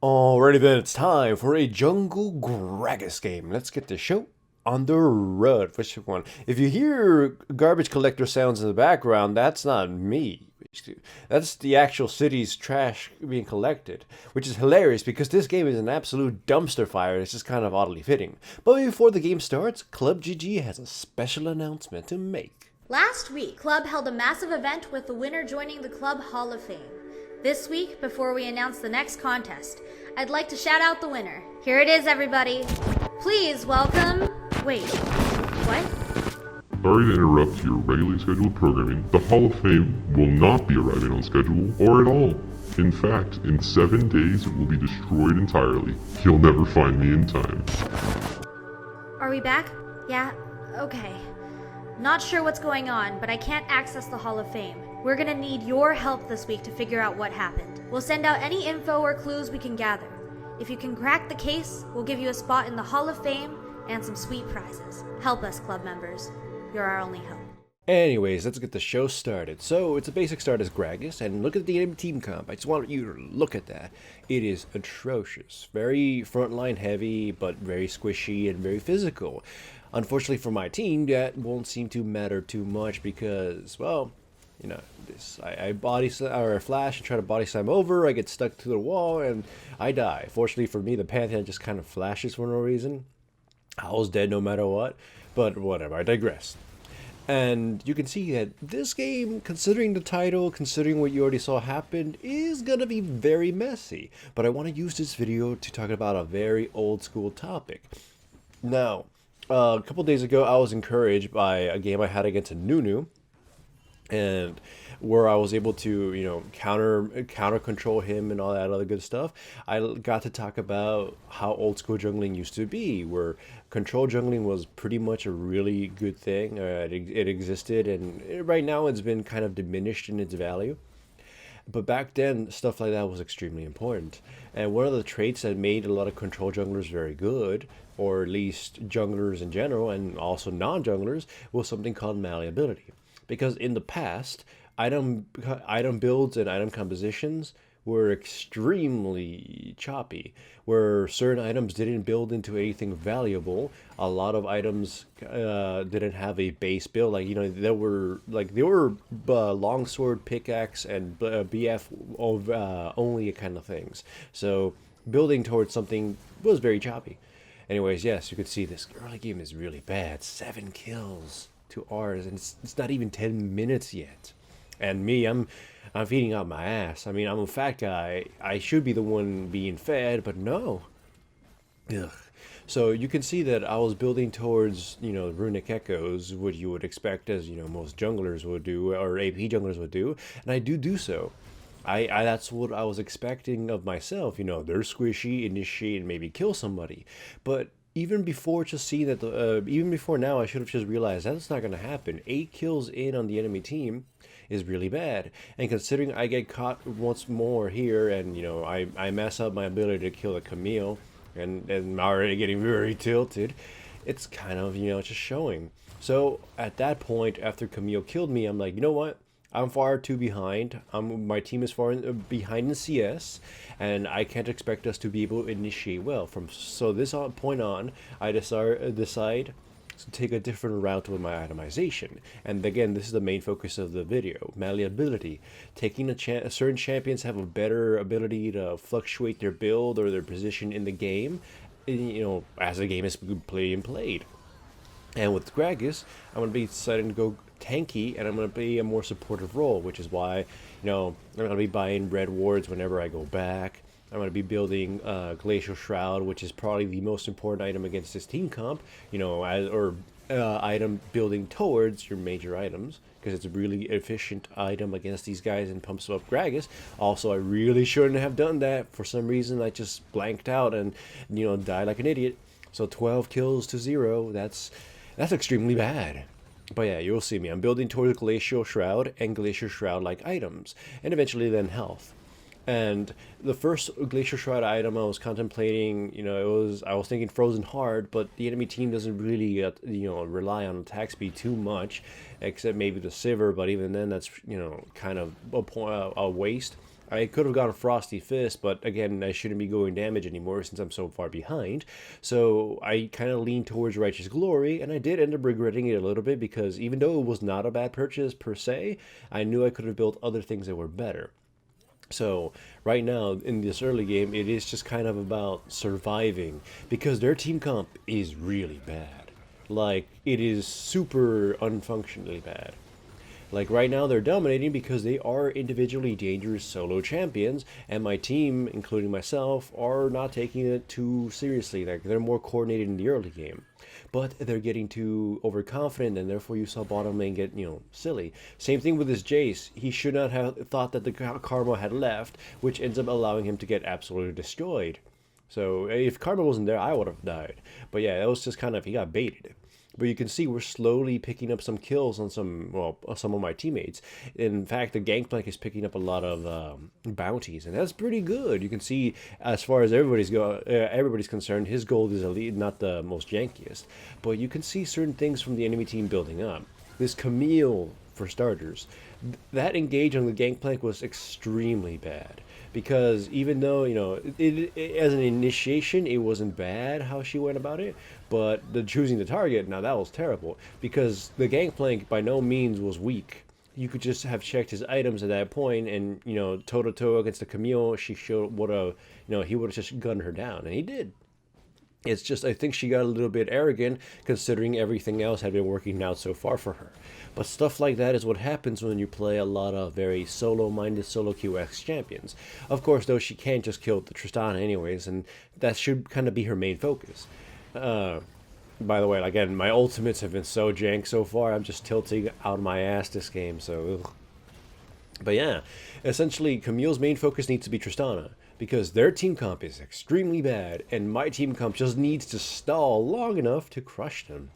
Alrighty then, it's time for a Jungle Gragas game. Let's get the show on the road. Which one? If you hear garbage collector sounds in the background, that's not me. That's the actual city's trash being collected, which is hilarious because this game is an absolute dumpster fire. It's just kind of oddly fitting. But before the game starts, Club GG has a special announcement to make. Last week, Club held a massive event with the winner joining the Club Hall of Fame. This week, before we announce the next contest, I'd like to shout out the winner. Here it is, everybody. Please welcome... Wait, what? Sorry to interrupt your regularly scheduled programming. The Hall of Fame will not be arriving on schedule or at all. In fact, in 7 days it will be destroyed entirely. You'll never find me in time. Are we back? Yeah? Okay. Not sure what's going on, but I can't access the Hall of Fame. We're gonna need your help this week to figure out what happened. We'll send out any info or clues we can gather. If you can crack the case, we'll give you a spot in the Hall of Fame and some sweet prizes. Help us, club members. You're our only hope. Anyways, let's get the show started. So, it's a basic start as Gragas, and look at the enemy team comp. I just want you to look at that. It is atrocious. Very frontline heavy, but very squishy and very physical. Unfortunately for my team, that won't seem to matter too much because, well, you know, I body or flash and try to body slam over, I get stuck to the wall, and I die. Fortunately for me, the Pantheon just kind of flashes for no reason. I was dead no matter what, but whatever, I digress. And you can see that this game, considering the title, considering what you already saw happen, is gonna be very messy. But I want to use this video to talk about a very old school topic. Now, a couple days ago, I was encouraged by a game I had against a Nunu, and where I was able to, you know, counter control him and all that other good stuff. I got to talk about how old school jungling used to be, where control jungling was pretty much a really good thing. It existed, and right now it's been kind of diminished in its value. But back then, stuff like that was extremely important. And one of the traits that made a lot of control junglers very good, or at least junglers in general, and also non-junglers, was something called malleability. Because in the past, item builds and item compositions were extremely choppy, where certain items didn't build into anything valuable. A lot of items didn't have a base build. Like, you know, there were longsword, pickaxe, and BF only kind of things. So building towards something was very choppy. Anyways, yes, you could see this early game is really bad. 7 kills to ours, and it's not even 10 minutes yet. And me, I'm feeding out my ass. I mean, I'm a fat guy. I should be the one being fed, but no. Ugh. So you can see that I was building towards, you know, runic echoes, what you would expect, as you know, most junglers would do, or AP junglers would do, and I do so. I that's what I was expecting of myself. You know, they're squishy, initiate, and maybe kill somebody, but even before just seeing that, even before now, I should have just realized that's not going to happen. 8 kills in on the enemy team is really bad. And considering I get caught once more here, and, you know, I mess up my ability to kill a Camille, and I'm already getting very tilted, it's kind of, you know, just showing. So at that point, after Camille killed me, I'm like, you know what? I'm far too behind. My team is far behind in CS, and I can't expect us to be able to initiate well. So this point on, I decide to take a different route with my itemization. And again, this is the main focus of the video: malleability. Taking certain champions have a better ability to fluctuate their build or their position in the game, you know, as the game is played. And with Gragas, I'm going to be deciding to go tanky, and I'm going to be a more supportive role, which is why, you know, I'm going to be buying red wards whenever I go back. I'm going to be building Glacial Shroud, which is probably the most important item against this team comp, you know, item building towards your major items, because it's a really efficient item against these guys and pumps up Gragas. Also, I really shouldn't have done that. For some reason, I just blanked out and, you know, died like an idiot. So 12 kills to 0, that's extremely bad. But yeah, you'll see me. I'm building towards Glacial Shroud and Glacial Shroud-like items, and eventually then health. And the first Glacial Shroud item I was contemplating, you know, I was thinking Frozen Heart, but the enemy team doesn't really, you know, rely on attack speed too much, except maybe the Sivir. But even then, that's, you know, kind of a waste. I could have gone Frosty Fist, but again, I shouldn't be going damage anymore since I'm so far behind. So I kind of leaned towards Righteous Glory, and I did end up regretting it a little bit because even though it was not a bad purchase per se, I knew I could have built other things that were better. So right now in this early game, it is just kind of about surviving because their team comp is really bad. Like it is super unfunctionally bad. Like right now, they're dominating because they are individually dangerous solo champions, and my team, including myself, are not taking it too seriously. Like they're more coordinated in the early game, but they're getting too overconfident, and therefore you saw bottom lane get silly. Same thing with this Jace. He should not have thought that the Karma had left, which ends up allowing him to get absolutely destroyed. So if Karma wasn't there, I would have died. But yeah, that was just kind of he got baited. But you can see we're slowly picking up some kills on some of my teammates. In fact, the Gangplank is picking up a lot of bounties, and that's pretty good. You can see, as far as everybody's concerned, his gold is elite, not the most jankiest. But you can see certain things from the enemy team building up. This Camille, for starters, that engage on the Gangplank was extremely bad because even though as an initiation it wasn't bad how she went about it, but the choosing the target, now that was terrible because the Gangplank by no means was weak. You could just have checked his items at that point, and toe to toe against the Camille, she showed what a he would have just gunned her down, and he did. It's just, I think she got a little bit arrogant considering everything else had been working out so far for her. But stuff like that is what happens when you play a lot of very solo-minded solo QX champions. Of course, though, she can't just kill the Tristana anyways, and that should kind of be her main focus. By the way, again, my ultimates have been so jank so far, I'm just tilting out of my ass this game, so ugh. But yeah, essentially, Camille's main focus needs to be Tristana, because their team comp is extremely bad, and my team comp just needs to stall long enough to crush them.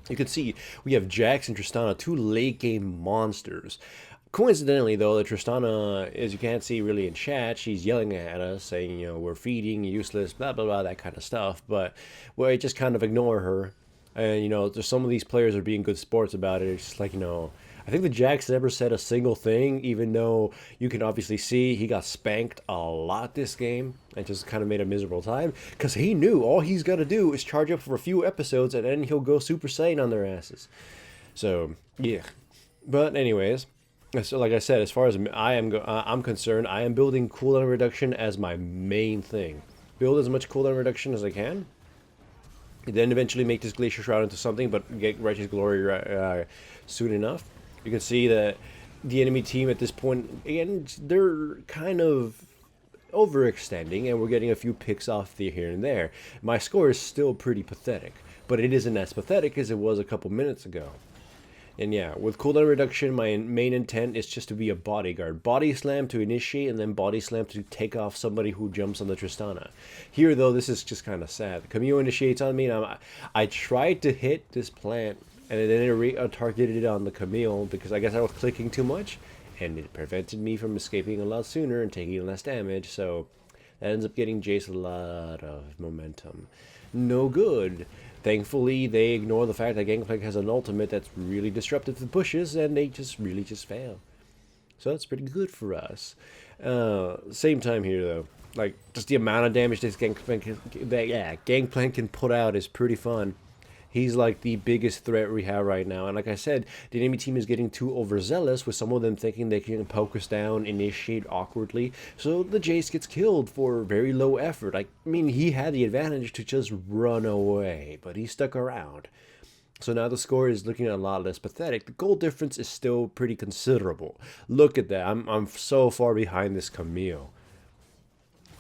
You can see we have Jax and Tristana, two late game monsters. Coincidentally, though, the Tristana, as you can't see really in chat, she's yelling at us, saying, we're feeding, useless, blah, blah, blah, that kind of stuff. But we just kind of ignore her. And, there's some of these players are being good sports about it. It's just like, I think the Jax never said a single thing, even though you can obviously see he got spanked a lot this game and just kind of made a miserable time because he knew all he's got to do is charge up for a few episodes and then he'll go Super Saiyan on their asses. So, yeah. But anyways, so like I said, as far as I'm concerned, I am building cooldown reduction as my main thing. Build as much cooldown reduction as I can. Then eventually make this Glacier Shroud into something, but get Righteous Glory soon enough. You can see that the enemy team at this point, again, they're kind of overextending, and we're getting a few picks off here and there. My score is still pretty pathetic, but it isn't as pathetic as it was a couple minutes ago. And yeah, with cooldown reduction, my main intent is just to be a bodyguard. Body slam to initiate, and then body slam to take off somebody who jumps on the Tristana. Here, though, this is just kind of sad. Camille initiates on me, and I tried to hit this plant, and then it targeted it on the Camille because I guess I was clicking too much, and it prevented me from escaping a lot sooner and taking less damage, so that ends up getting Jace a lot of momentum. No good. Thankfully, they ignore the fact that Gangplank has an ultimate that's really disruptive to pushes, and they just fail. So that's pretty good for us. Same time here, though. Like, just the amount of damage this Gangplank can put out is pretty fun. He's like the biggest threat we have right now. And like I said, the enemy team is getting too overzealous with some of them thinking they can poke us down, initiate awkwardly. So the Jace gets killed for very low effort. I mean, he had the advantage to just run away, but he stuck around. So now the score is looking a lot less pathetic. The goal difference is still pretty considerable. Look at that. I'm so far behind this Camille.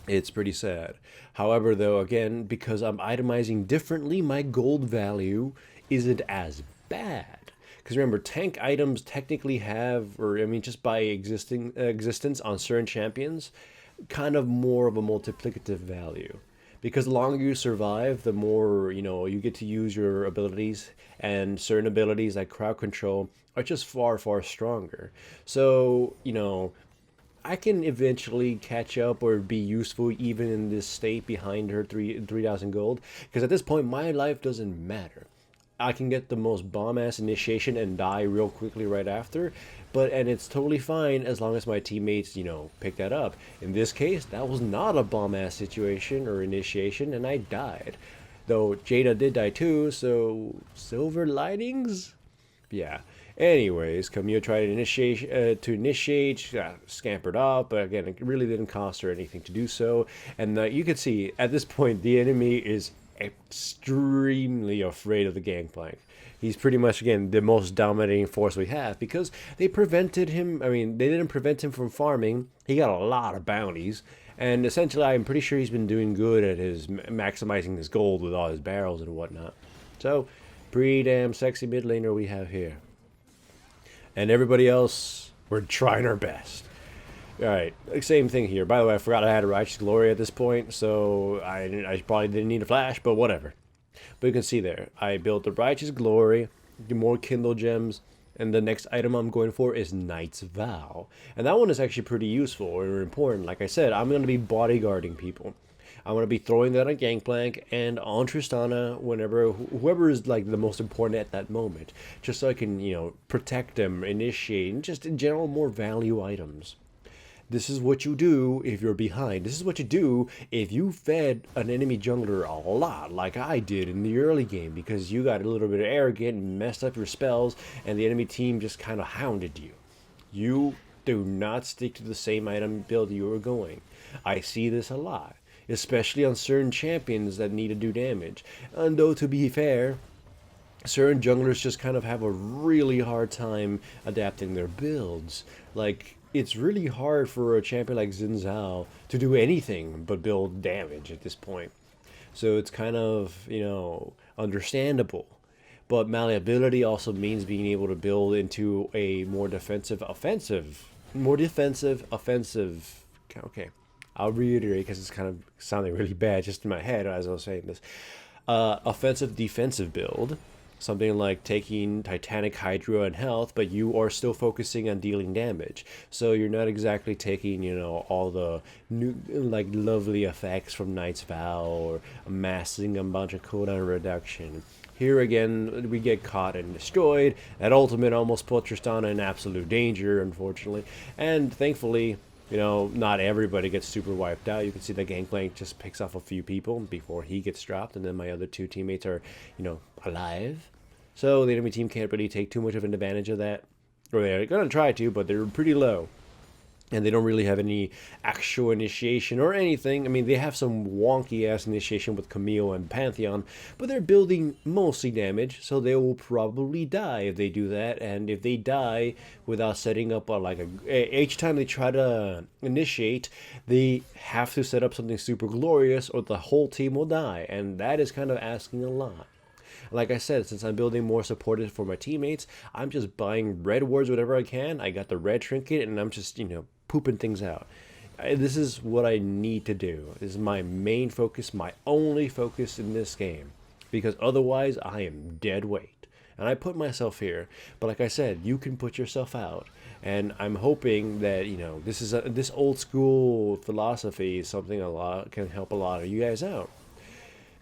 It's pretty sad. However, though, again, because I'm itemizing differently, my gold value isn't as bad. Because remember, tank items technically have, or I mean, just by existence on certain champions, kind of more of a multiplicative value. Because the longer you survive, the more, you get to use your abilities, and certain abilities like crowd control are just far, far stronger. So, I can eventually catch up or be useful even in this state behind her 3,000 gold. Because at this point, my life doesn't matter. I can get the most bomb-ass initiation and die real quickly right after, and it's totally fine as long as my teammates, pick that up. In this case, that was not a bomb-ass situation or initiation, and I died. Though Jada did die too, so silver linings? Yeah. Anyways, Camille tried to initiate, scampered off, but again, it really didn't cost her anything to do so. And you can see at this point, the enemy is extremely afraid of the gangplank. He's pretty much, again, the most dominating force we have because they prevented him. I mean, they didn't prevent him from farming. He got a lot of bounties. And essentially, I'm pretty sure he's been doing good at his maximizing his gold with all his barrels and whatnot. So, pretty damn sexy mid laner we have here. And everybody else, we're trying our best. Alright, same thing here. By the way, I forgot I had a Righteous Glory at this point, so I probably didn't need a flash, but whatever. But you can see there, I built the Righteous Glory, more Kindle Gems, and the next item I'm going for is Knight's Vow. And that one is actually pretty useful or important. Like I said, I'm going to be bodyguarding people. I'm going to be throwing that on Gangplank and on Tristana whenever, whoever is like the most important at that moment. Just so I can, protect them, initiate, and just in general more value items. This is what you do if you're behind. This is what you do if you fed an enemy jungler a lot, like I did in the early game, because you got a little bit arrogant and messed up your spells, and the enemy team just kind of hounded you. You do not stick to the same item build you were going. I see this a lot, especially on certain champions that need to do damage. And though, to be fair, certain junglers just kind of have a really hard time adapting their builds. Like, it's really hard for a champion like Xin Zhao to do anything but build damage at this point. So it's kind of, understandable. But malleability also means being able to build into a more defensive, offensive. Okay, I'll reiterate because it's kind of sounding really bad just in my head as I was saying this. Offensive, defensive build. Something like taking Titanic Hydra and health, but you are still focusing on dealing damage. So you're not exactly taking, all the new, lovely effects from Knight's Vow or amassing a bunch of cooldown reduction. Here again, we get caught and destroyed. That ultimate almost put Tristana in absolute danger, unfortunately. And thankfully, not everybody gets super wiped out. You can see the Gangplank just picks off a few people before he gets dropped, and then my other two teammates are, alive. So the enemy team can't really take too much of an advantage of that. Or they're going to try to, but they're pretty low. And they don't really have any actual initiation or anything. I mean, they have some wonky-ass initiation with Camille and Pantheon, but they're building mostly damage, so they will probably die if they do that. And if they die without setting up each time they try to initiate, they have to set up something super glorious or the whole team will die. And that is kind of asking a lot. Like I said, since I'm building more supportive for my teammates, I'm just buying red wards whatever I can. I got the red trinket, and I'm just, pooping things out. This is what I need to do. This is my main focus, my only focus in this game. Because otherwise, I am dead weight. And I put myself here. But like I said, you can put yourself out. And I'm hoping that, this old school philosophy is something can help a lot of you guys out.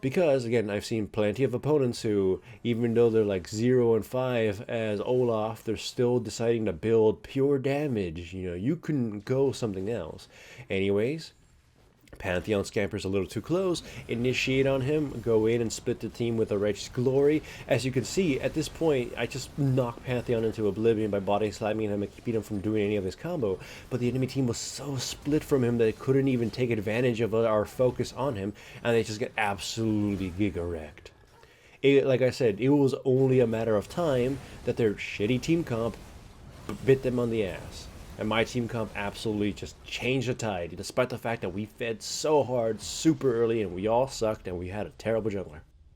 Because, again, I've seen plenty of opponents who, even though they're like 0 and 5 as Olaf, they're still deciding to build pure damage. You can go something else. Anyways, Pantheon scampers a little too close, initiate on him, go in and split the team with a Righteous Glory. As you can see, at this point, I just knocked Pantheon into oblivion by body slamming him and keeping him from doing any of his combo. But the enemy team was so split from him that it couldn't even take advantage of our focus on him, and they just get absolutely giga-wrecked. Like I said, it was only a matter of time that their shitty team comp bit them on the ass. And my team comp absolutely just changed the tide, despite the fact that we fed so hard super early and we all sucked and we had a terrible jungler.